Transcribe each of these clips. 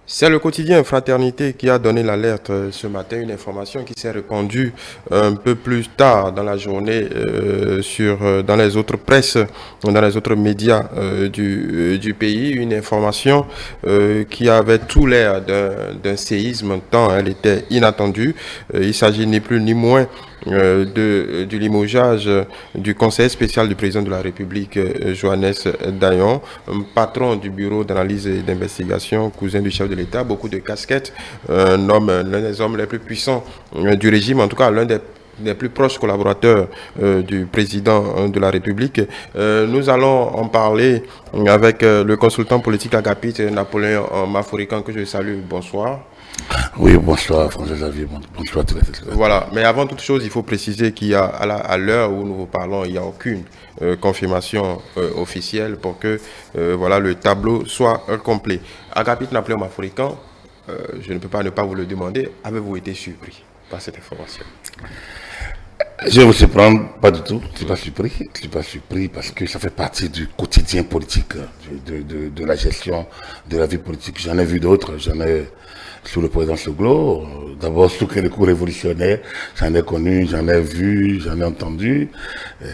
C'est le quotidien Fraternité qui a donné l'alerte ce matin, une information qui s'est répandue un peu plus tard dans la journée dans les autres presses, dans les autres médias du pays, une information qui avait tout l'air d'un séisme tant elle était inattendue. Il s'agit ni plus ni moins du limogeage du conseiller spécial du président de la République, Johannes Dayon, patron du bureau d'analyse et d'investigation, cousin du chef de l'État, beaucoup de casquettes, l'un des hommes les plus puissants du régime, en tout cas l'un des plus proches collaborateurs du président de la République. Nous allons en parler avec le consultant politique Agapit Napoléon Maforican, que je salue. Bonsoir. Oui, bonsoir François Xavier, bonsoir à tous les téléspectateurs. Voilà, mais avant toute chose, il faut préciser qu'il y a, à l'heure où nous vous parlons, il n'y a aucune confirmation officielle pour que voilà, le tableau soit complet. Agapit Napoléon Maforican, je ne peux pas ne pas vous le demander, avez-vous été surpris par cette information? Je vais vous surprendre, pas du tout, je ne suis pas surpris. Je ne suis pas surpris parce que ça fait partie du quotidien politique, de la gestion de la vie politique. J'en ai vu d'autres, j'en ai sous le président Soglo, d'abord sous les coups révolutionnaires, j'en ai connu, j'en ai vu, j'en ai entendu. Je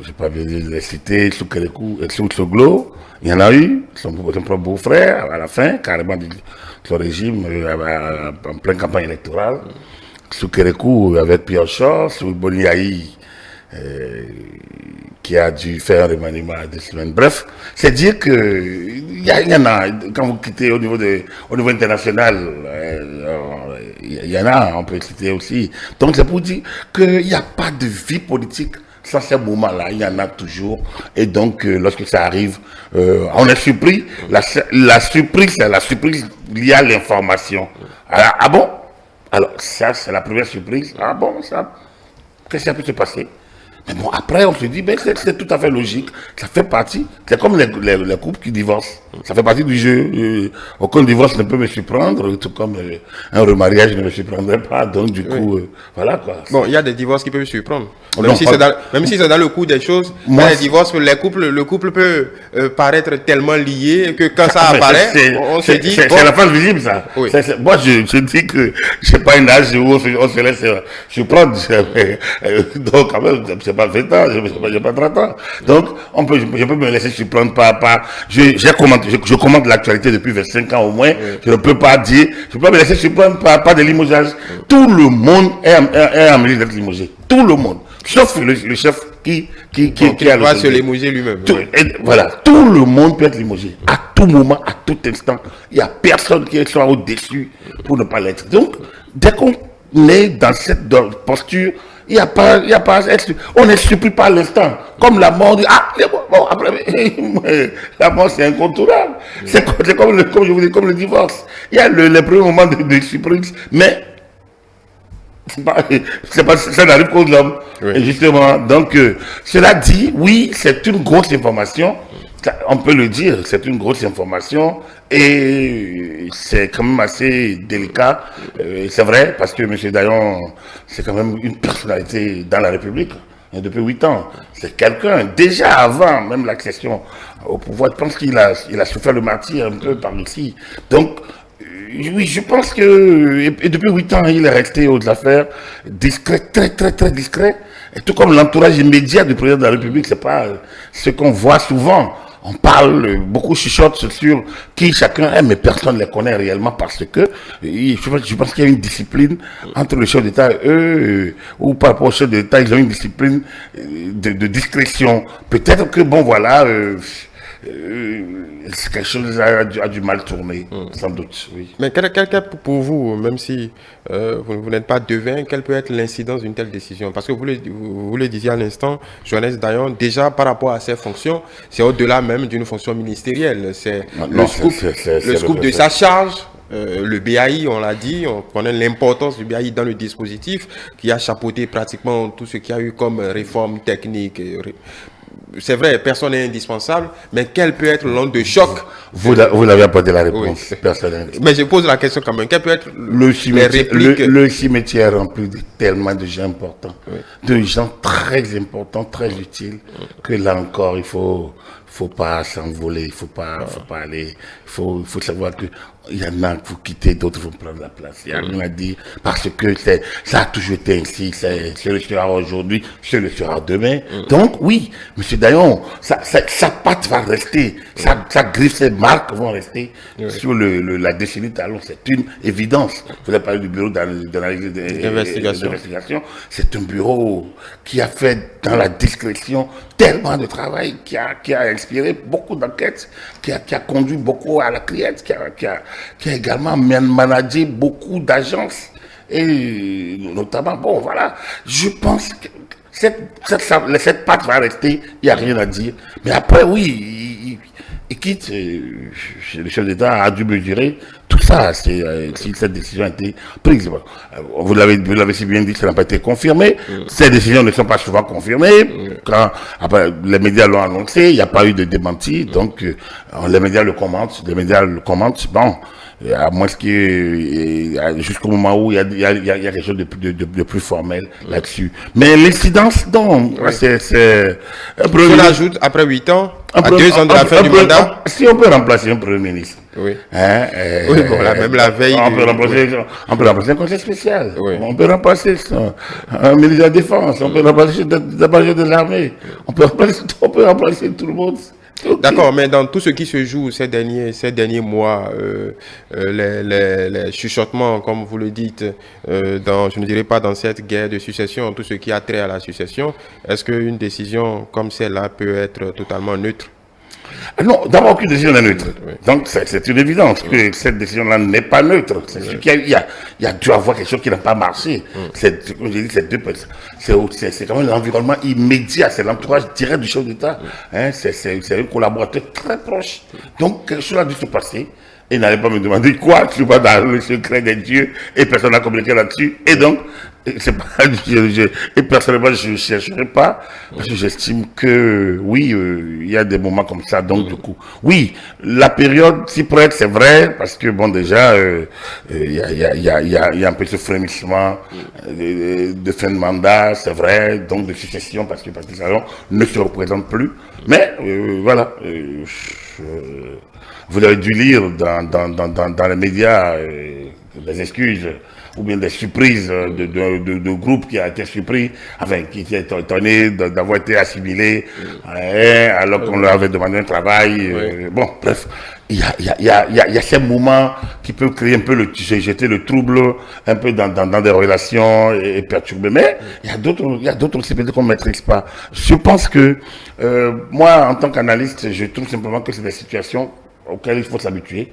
n'ai pas bien les citer, sous les coups, sous Soglo, il y en a eu, son propre beau-frère, à la fin, carrément de son régime, en pleine campagne électorale. Sous Kérékou avec Pierre Chor, sous Boniaï, qui a dû faire un remaniement à 2 semaines. Bref, c'est dire que il y en a, quand vous quittez au niveau international, il y en a, on peut citer aussi. Donc c'est pour dire qu'il n'y a pas de vie politique sans ces moments-là, il y en a toujours. Et donc, lorsque ça arrive, on est surpris. La surprise, c'est la surprise liée à l'information. Ah bon? Alors, ça, c'est la première surprise. Ah bon, ça, qu'est-ce qui a pu se passer? Mais bon, après, on se dit, ben, c'est tout à fait logique. Ça fait partie. C'est comme les couples qui divorcent. Ça fait partie du jeu. Aucun divorce ne peut me surprendre, tout comme un remariage ne me surprendrait pas. Donc, du coup, voilà quoi. Bon, il y a des divorces qui peuvent surprendre. Même si c'est dans le cours des choses, les divorces, le couple peut paraître tellement lié que quand ça apparaît, on se dit... C'est la face visible, ça. Oui. Moi, je dis que je n'ai pas un âge où on se laisse surprendre. Donc, quand même, c'est pas 20 ans, je n'ai pas 30 ans. Donc, je peux me laisser surprendre je commande l'actualité depuis 25 ans au moins. Je ne peux pas dire, je peux pas me laisser surprendre par des limogeages. Tout le monde est amené d'être limogé. Tout le monde. Sauf le chef qui va se limoger lui-même. Voilà, tout le monde peut être limogé. À tout moment, à tout instant. Il n'y a personne qui soit au-dessus pour ne pas l'être. Donc, dès qu'on est dans cette posture, il n'y a pas, on n'est surpris par l'instant. Comme la mort, après, la mort c'est incontournable. C'est comme je vous dis, comme le divorce. Il y a les premiers moments de surprise, mais ça n'arrive qu'aux hommes. Oui. Et justement, donc, cela dit, oui, c'est une grosse information. On peut le dire, c'est une grosse information et c'est quand même assez délicat. C'est vrai, parce que M. Dayon, c'est quand même une personnalité dans la République. Et depuis 8 ans, c'est quelqu'un, déjà avant même l'accession au pouvoir, je pense qu'il a souffert le martyr un peu par ici. Donc, oui, je pense que et depuis 8 ans, il est resté aux affaires discret, très, très, très discret. Et tout comme l'entourage immédiat du président de la République, c'est pas ce qu'on voit souvent. On parle, beaucoup chuchotent sur qui chacun est, mais personne ne les connaît réellement parce que je pense qu'il y a une discipline entre le chef d'État et eux, ou par rapport au chef d'État, ils ont une discipline de discrétion. Peut-être que, bon, voilà, quelque chose a du mal tourner, sans doute. Oui. Mais pour vous, même si vous n'êtes pas devin, quelle peut être l'incidence d'une telle décision? Parce que vous le disiez à l'instant, Johannes Dayon, déjà par rapport à ses fonctions, c'est au-delà même d'une fonction ministérielle. C'est le scoop de sa charge. Le BAI, on l'a dit, on connaît l'importance du BAI dans le dispositif qui a chapeauté pratiquement tout ce qu'il y a eu comme réforme technique. C'est vrai, personne n'est indispensable, mais quel peut être l'onde de choc? Vous l'avez apporté la réponse. Oui. Mais je pose la question quand même. Quel peut être le cimetière rempli de tellement de gens importants, de gens très importants, très utiles, que là encore, il faut pas s'envoler, il faut pas aller, il faut savoir que il y en a qui vont quitter, d'autres vont prendre la place. Il n'y a rien à dire parce que ça a toujours été ainsi. C'est le sera aujourd'hui, c'est le sera demain. Donc, oui, M. Dayon, sa patte va rester, sa griffe, ses marques vont rester sur la décennie Talon. C'est une évidence. Vous avez parlé du bureau d'analyse d'investigation. C'est un bureau qui a fait dans la discrétion tellement de travail, qui a inspiré beaucoup d'enquêtes, qui a conduit beaucoup à la cliente, qui a également managé beaucoup d'agences, et notamment, bon, voilà, je pense que cette patte va rester, il n'y a rien à dire. Mais après, oui, il quitte, le chef d'État a dû mesurer tout ça, si cette décision a été prise. Vous l'avez si bien dit, ça n'a pas été confirmé. Ces décisions ne sont pas souvent confirmées. Quand après, les médias l'ont annoncé, il n'y a pas eu de démenti, donc les médias le commentent, bon, à moins jusqu'au moment où il y a quelque chose de plus formel là-dessus. Mais l'incidence, non, c'est un premier ministre. Ajoute après 8 ans, à 2 ans de la fin du mandat. Si on peut remplacer un premier ministre. Oui. Oui, bon, là, même la veille. On peut remplacer un conseil spécial. Oui. On peut remplacer un ministre de la Défense. On peut remplacher l'attaché de l'armée. On peut remplacer tout le monde. Okay. D'accord, mais dans tout ce qui se joue ces derniers mois, les chuchotements, comme vous le dites, je ne dirais pas dans cette guerre de succession, tout ce qui a trait à la succession, est-ce qu'une décision comme celle-là peut être totalement neutre? Non, d'abord aucune décision n'est neutre. Oui. Donc c'est une évidence que cette décision-là n'est pas neutre. C'est sûr qu'il y a dû avoir quelque chose qui n'a pas marché. Comme j'ai dit, c'est quand même l'environnement immédiat, c'est l'entourage direct du chef d'État. Hein, c'est un collaborateur très proche. Donc quelque chose a dû se passer. Et n'allez pas me demander quoi, je suis pas dans le secret des dieux et personne n'a communiqué là-dessus. Et donc, et personnellement, je ne chercherai pas, parce que j'estime que, oui, il y a des moments comme ça. Donc, du coup, oui, la période s'y prête, c'est vrai, parce que, bon, déjà, il y a un peu ce frémissement de fin de mandat, c'est vrai, donc de succession, parce que Patrice Talon ne se représente plus. Mais, voilà, vous avez dû lire dans les médias des excuses ou bien des surprises de groupes qui a été surpris, enfin, qui étaient étonnés d'avoir été assimilés, alors qu'on leur avait demandé un travail. Bon, bref, il y a ces moments qui peuvent créer un peu jeter le trouble un peu dans des relations et perturber. Mais il y a d'autres aussi peut-être qu'on ne maîtrise pas. Je pense que moi, en tant qu'analyste, je trouve simplement que c'est des situations auxquelles il faut s'habituer,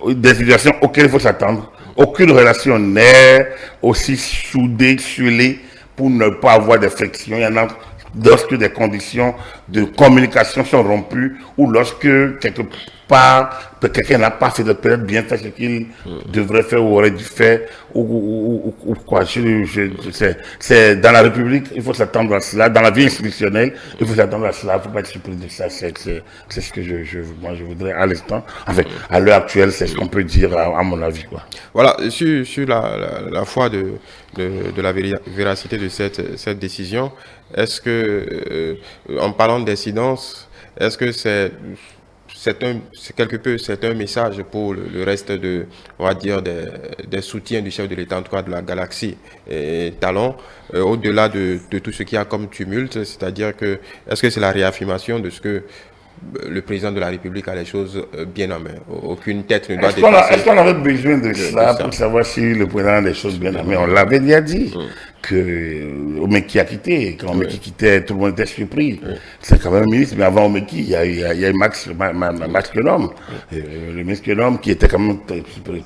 des situations auxquelles il faut s'attendre. Aucune relation n'est aussi soudée, scellée pour ne pas avoir de friction. Il y en a lorsque des conditions de communication sont rompues ou lorsque quelque part quelqu'un n'a pas fait peut-être bien fait ce qu'il devrait faire ou aurait dû faire ou quoi. C'est dans la République, il faut s'attendre à cela. Dans la vie institutionnelle, il faut s'attendre à cela. Il ne faut pas être surpris de ça. C'est ce que moi je voudrais à l'instant. Enfin, à l'heure actuelle, c'est ce qu'on peut dire à mon avis, quoi. Voilà, sur la foi de la véracité de cette décision, est-ce que, en parlant d'incidence, est-ce que c'est un message pour le reste on va dire, des soutiens du chef de l'État, en tout cas de la galaxie Talon, au-delà de tout ce qu'il y a comme tumulte, c'est-à-dire que, est-ce que c'est la réaffirmation de ce que le président de la République a les choses bien en main? Aucune tête ne doit dépasser. Est-ce qu'on avait besoin de cela pour savoir si le président a les choses bien en main? On l'avait déjà dit. Que Omeki a quitté. Quand Omeki quittait, tout le monde était surpris. C'est quand même un ministre, mais avant Omeki, il y a eu Max Quenom. Le ministre Quenom qui était quand même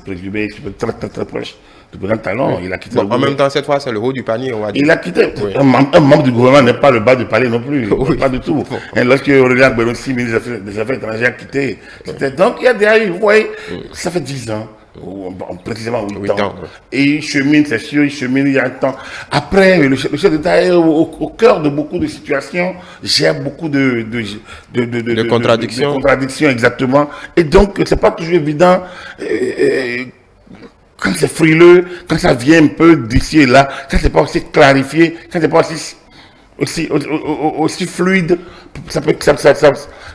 présumé très proche du président Talon. Il a quitté. En même temps, cette fois, c'est le haut du panier, on va dire. Il a quitté. Un membre du gouvernement n'est pas le bas du panier non plus. Pas du tout. Et lorsque Aurélien Gbelossi, ministre des Affaires étrangères, a quitté, donc il y a des, vous voyez, ça fait 10 ans. Précisément 8 ans. Et il chemine, c'est sûr, il y a un temps. Après, le chef d'État est au cœur de beaucoup de situations, gère beaucoup de contradictions. De contradictions, exactement. Et donc, c'est pas toujours évident. Quand c'est frileux, quand ça vient un peu d'ici et là, quand c'est pas aussi clarifié, quand c'est pas aussi fluide,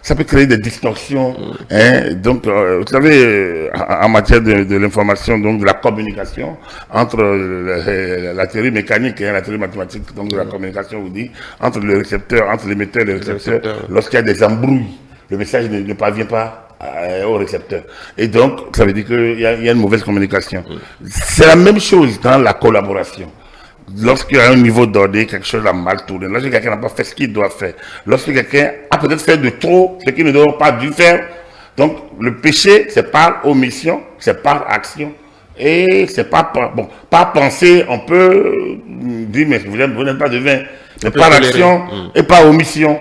ça peut créer des distorsions. Hein. Donc, vous savez, en matière de l'information, donc de la communication, entre la théorie mécanique et la théorie mathématique, donc de la communication, vous dit, entre le récepteur, entre l'émetteur et le récepteur, lorsqu'il y a des embrouilles, le message ne parvient pas au récepteur. Et donc, ça veut dire qu'il y a une mauvaise communication. C'est la même chose dans la collaboration. Lorsqu'il y a un niveau donné, quelque chose a mal tourné, lorsque quelqu'un n'a pas fait ce qu'il doit faire, lorsque quelqu'un a peut-être fait de trop ce qu'il ne doit pas dû faire, donc le péché, c'est par omission, c'est par action. Et c'est pas, bon, par pensée, on peut dire, mais vous n'êtes pas de vin, mais par action et par omission.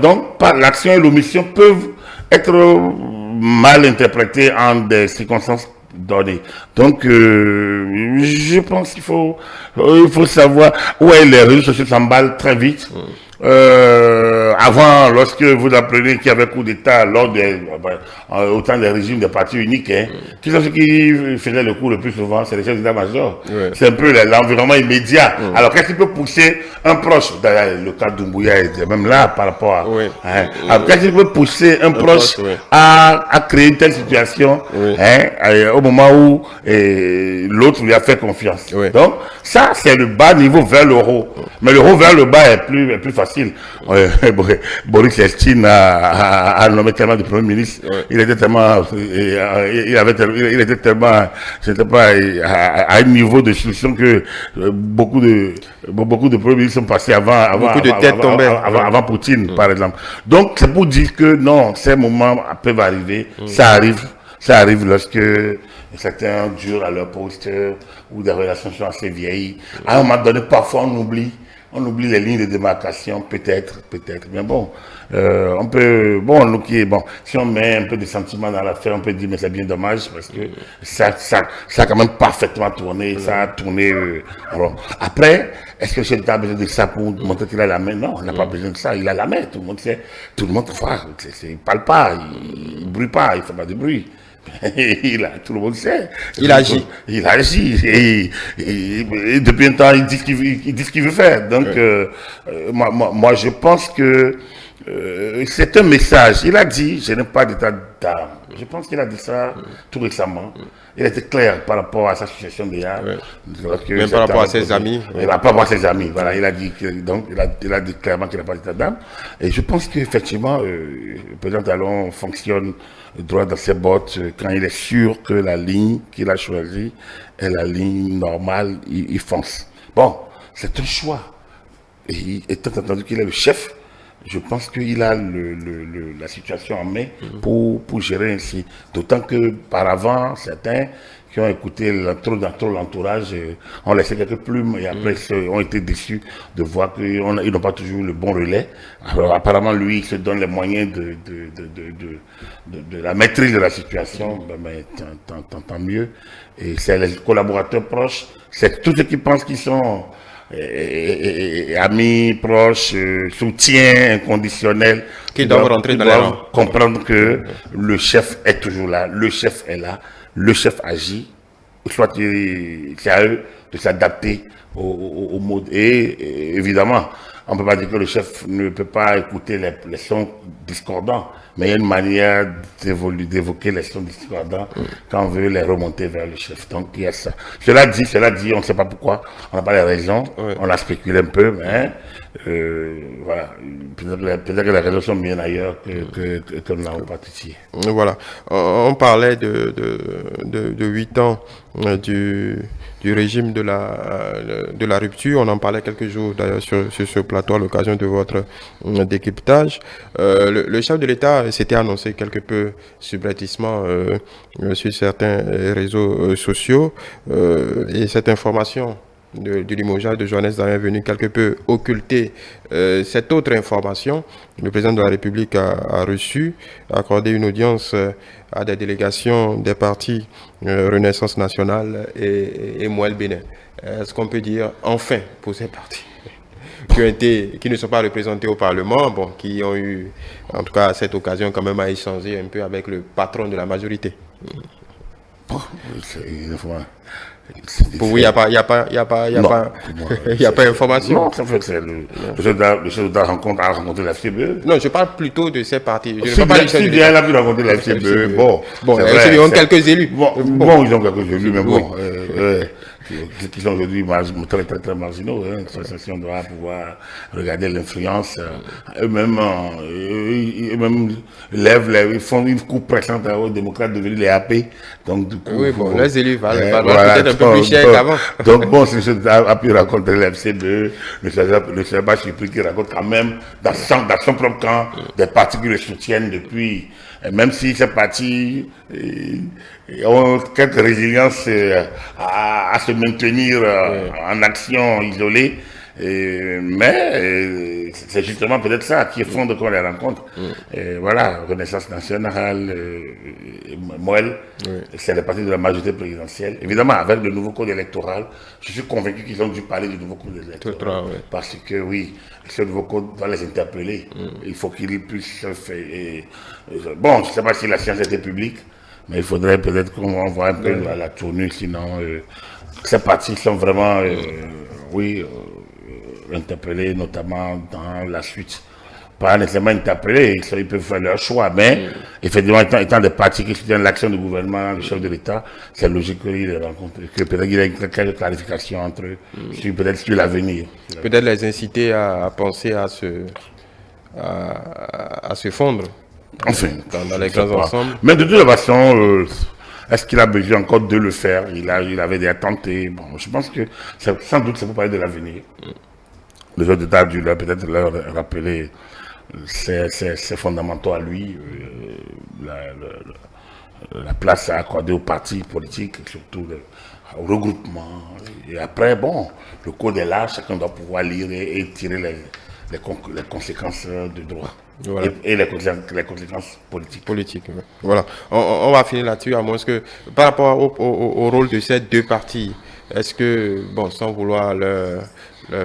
Donc, par l'action et l'omission peuvent être mal interprétées en des circonstances données. Donc, je pense qu'il faut savoir où est les réseaux sociaux s'emballent très vite. Avant, lorsque vous apprenez qu'il y avait coup d'État lors au temps des régimes des partis uniques, hein, tout ce qui faisait le coup le plus souvent, c'est les chefs d'état-major. C'est un peu l'environnement immédiat. Alors, qu'est-ce qui peut pousser un proche, le cas d'Umbuya était même là par rapport à... alors, qu'est-ce qui peut pousser un proche à créer une telle situation au moment où l'autre lui a fait confiance. Donc, ça, c'est le bas niveau vers le haut. Mais le haut vers le bas est plus facile. Boris Yeltsin a nommé tellement de Premier ministre. Il était tellement, il était tellement, c'était pas à un niveau de solution que beaucoup de Premiers ministres sont passés avant Poutine, par exemple. Donc, c'est pour dire que non, ces moments peuvent arriver. Ça arrive lorsque certains durent à leur poste ou des relations sont assez vieilles. À un moment donné, parfois on oublie les lignes de démarcation, peut-être. Mais bon, on peut, si on met un peu de sentiment dans l'affaire, on peut dire, mais c'est bien dommage parce que ça a quand même parfaitement tourné, ça a tourné. Après, est-ce que le chef d'État a besoin de ça pour montrer qu'il a la main? Non, on n'a pas besoin de ça, il a la main, tout le monde sait, tout le monde voit, il parle pas, il brûle pas, il fait pas de bruit. Tout le monde sait. Il agit. Et depuis un temps, il dit ce qu'il veut faire. Donc, moi, je pense que c'est un message. Il a dit, je n'ai pas d'état d'âme. Je pense qu'il a dit ça tout récemment. Il était clair par rapport à sa situation déjà. Même par rapport à ses amis. Par rapport à ses amis. Voilà, il a dit il a dit clairement qu'il n'a pas d'état d'âme. Et je pense qu'effectivement, le président Talon fonctionne droit dans ses bottes quand il est sûr que la ligne qu'il a choisie est la ligne normale, il fonce. Bon, c'est un choix. Et étant entendu qu'il est le chef, je pense qu'il a la situation en main pour gérer ainsi. D'autant que par avant, certains qui ont écouté l'entourage ont laissé quelques plumes et après ont été déçus de voir qu'ils n'ont pas toujours le bon relais. Alors apparemment, lui, il se donne les moyens de la maîtrise de la situation, mais tant mieux. Et c'est les collaborateurs proches, c'est tous ceux qui pensent qu'ils sont amis, proches, soutien inconditionnel, qui doivent rentrer dans les rangs. Comprendre que le chef est toujours là, le chef est là, le chef agit, soit c'est à eux de s'adapter au mode. Et évidemment, on ne peut pas dire que le chef ne peut pas écouter les sons discordants, mais il y a une manière d'évoquer les sons discordants quand on veut les remonter vers le chef. Donc il y a ça. Cela dit, on ne sait pas pourquoi, on n'a pas les raisons, on a spéculé un peu, mais voilà. Peut-être que les raisons sont bien ailleurs que nous n'avons pas titillé. Voilà. On parlait de 8 ans du régime de la rupture. On en parlait quelques jours d'ailleurs sur ce plateau à l'occasion de votre décryptage. Le chef de l'État s'était annoncé quelque peu subrepticement sur certains réseaux sociaux et cette information du limogeage de Johannes Darin est venu quelque peu occulter cette autre information. Le président de la République a accordé une audience à des délégations des partis Renaissance Nationale et Mouel Bénin. Est-ce qu'on peut dire enfin pour ces partis qui ne sont pas représentés au Parlement, qui ont eu en tout cas à cette occasion quand même à échanger un peu avec le patron de la majorité? Pour vous, il n'y a pas, information. Non, ça fait que c'est le chef d'État a rencontré la FCBE. Non, je parle plutôt de ces partis. Si bien il a pu rencontrer la FCBE, bon, ils ont quelques élus. Bon, ils ont quelques élus, mais bon, qui sont aujourd'hui très, très, très marginaux. Si on doit pouvoir regarder l'influence, eux-mêmes ils font une coupe pressante aux démocrates devenus les AP. Donc, du coup, oui, bon, les élus valent peut-être un peu plus cher qu'avant. Donc, bon, si le a pu rencontrer la FCBE, ne serait pas surpris qu'il raconte quand même dans son propre camp des partis qui le soutiennent depuis. Et même si ces partis ont quelques résilience à se maintenir en action isolée, mais c'est justement peut-être ça qui est fond de qu'on les rencontre. Voilà, Renaissance nationale, Moelle, c'est le parti de la majorité présidentielle. Évidemment, avec le nouveau code électoral, je suis convaincu qu'ils ont dû parler du nouveau code électoral. Parce que oui, ce nouveau code va les interpeller. Il faut qu'ils puissent faire. Bon, je ne sais pas si la science était publique, mais il faudrait peut-être qu'on voit un peu à la tournure, sinon ces partis sont vraiment, interpellés, notamment dans la suite. Pas nécessairement interpellés, ils peuvent faire leur choix, mais effectivement, étant des partis qui soutiennent l'action du gouvernement, du chef de l'État, c'est logique qu'ils les rencontrent, que peut-être qu'il y ait quelques clarifications entre eux, peut-être sur l'avenir. Peut-être les inciter à penser à se fondre. Enfin, dans les grands ensembles. Mais de toute façon, est-ce qu'il a besoin encore de le faire? Il avait déjà tenté. Bon, je pense que sans doute c'est pour parler de l'avenir. Le chef d'État a dû peut-être leur rappeler ses fondamentaux à lui, la place à accorder aux partis politiques, surtout au regroupement. Et après, bon, le code est là, chacun doit pouvoir lire et tirer les conséquences de droit. Voilà. Et les conséquences politiques. Voilà. On va finir là-dessus, à moins que, par rapport au rôle de ces deux partis, est-ce que, bon, sans vouloir leur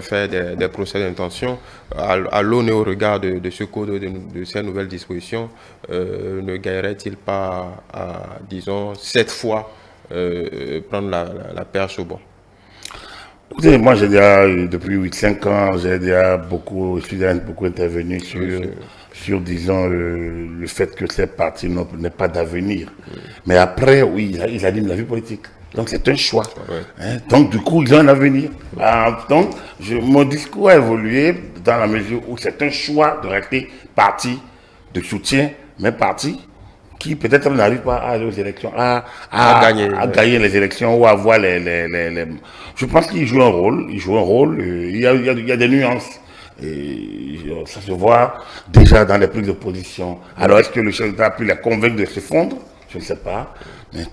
faire des procès d'intention, à l'aune et au regard de ce code, de ces nouvelles dispositions, ne gagnerait-il pas à, disons, cette fois, prendre la perche au bon? Écoutez, moi j'ai déjà, depuis 8-5 ans, je suis beaucoup intervenu sur disons, le fait que ces partis n'aient pas d'avenir. Mais après, oui, ils animent la vie politique. Donc c'est un choix. Donc du coup, ils ont un avenir. Donc mon discours a évolué dans la mesure où c'est un choix de rester parti de soutien, mais parti qui peut-être n'arrive pas à aller aux élections, à gagner les élections ou à avoir Je pense qu'il joue un rôle. Il y a des nuances. Et ça se voit déjà dans les prises de position. Alors est-ce que le chef d'État a pu les convaincre de se fondre? Je ne sais pas. Mais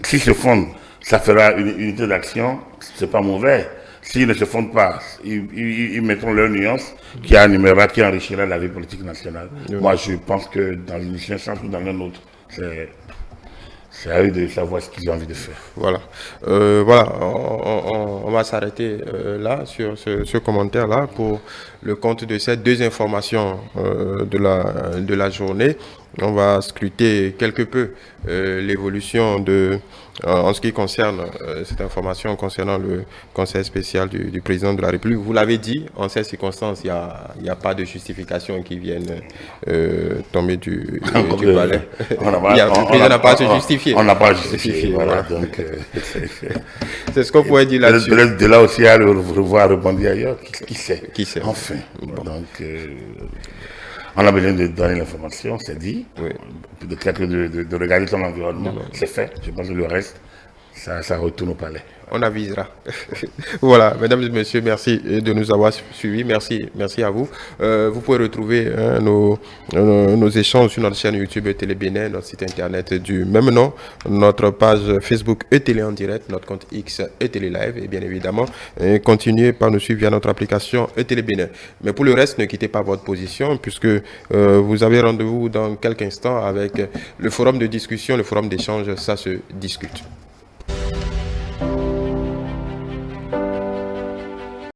s'ils se fondent, ça fera une unité d'action, c'est pas mauvais. S'ils ne se fondent pas, ils mettront leur nuance qui enrichira la vie politique nationale. Moi, je pense que dans une sens ou dans un autre, c'est à eux de savoir ce qu'ils ont envie de faire. Voilà. On va s'arrêter là, sur ce commentaire-là, pour le compte de ces deux informations de la journée. On va scruter quelque peu l'évolution en ce qui concerne cette information concernant le conseil spécial du président de la République. Vous l'avez dit, en ces circonstances, il n'y a pas de justification qui vienne tomber du balai. Le président n'a pas à se justifier. On n'a pas à justifier. Voilà. C'est ce qu'on pourrait dire là-dessus. De là aussi à le revoir rebondir ailleurs, qui sait? Enfin. Bon. Donc, on a besoin de donner l'information, c'est dit. De regarder son environnement, c'est fait. Je pense que le reste, ça retourne au palais. On avisera. Voilà, mesdames et messieurs, merci de nous avoir suivis. Merci à vous. Vous pouvez retrouver nos échanges sur notre chaîne YouTube Télé Bénin, notre site internet du même nom, notre page Facebook Télé en direct, notre compte X Télé Live, et bien évidemment, continuez par nous suivre via notre application Télé Bénin. Mais pour le reste, ne quittez pas votre position, puisque vous avez rendez-vous dans quelques instants avec le forum de discussion, le forum d'échange, ça se discute.